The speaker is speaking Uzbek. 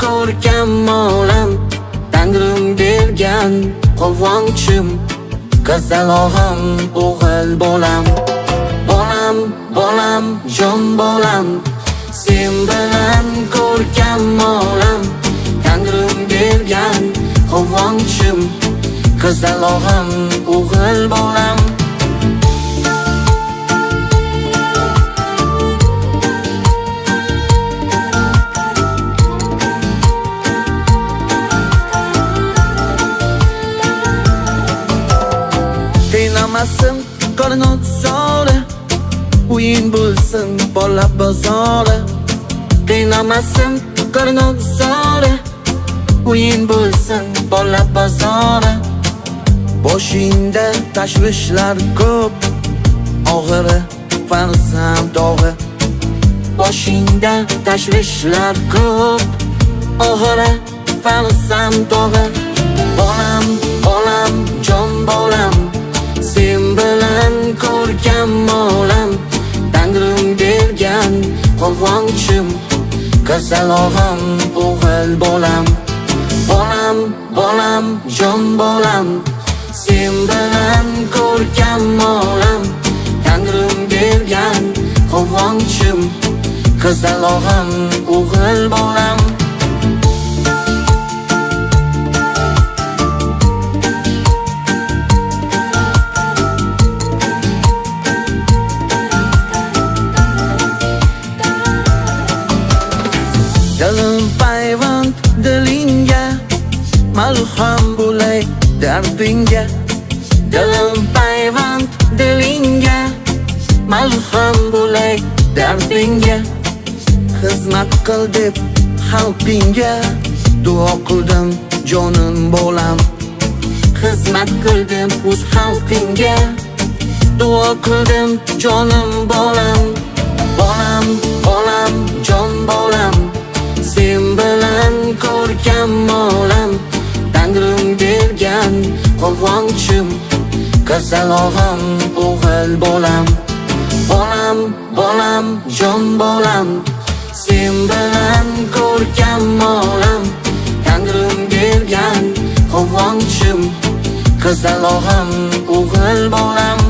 ko'rkam olam, Tangrim bergan quvonchim, qizalog'im o'g'il bolam. Bolam, bolam, jon bolam, sen bilan ko'rkam olam, Tangrim bergan quvonchim, qizalog'im o'g'il bolam. Qiynamasin qo'lini soli, o'yin bo'lsin bola bozori. Qiynamasin qo'lini soli, o'yin bo'lsin bola bozori. Boshingda tashvishlar ko'p, og'iri farzand dog'i. Boshingda tashvishlar ko'p, og'iri farzand dog'i. Bolam, bolam, jon bolam, sen bilan ko'rkam olam, Tangrim bergan quvonchim, qizalog'im o'g'il bolam. Bolam, bolam, jon bolam, sen bilan ko'rkam olam, Tangrim bergan quvonchim, qizalog'im o'g'il bolam. Dilim payvand dilingga, malham bo'lay dardingga. Dilim payvand dilingga, malham bo'lay dardingga. Xizmat qil deb xalqingga, duo qildim jonim bolam. Xizmat qildim o'z xalqingga, duo qildim jonim bolam. Bolam, bolam, jon bolam, sen bilan ko'rkam olam, Tangrim bergan quvonchim, qizalog'im o'g'il bolam. Bolam, bolam, jon bolam, sen bilan ko'rkam olam, Tangrim bergan quvonchim, qizalog'im o'g'il bolam.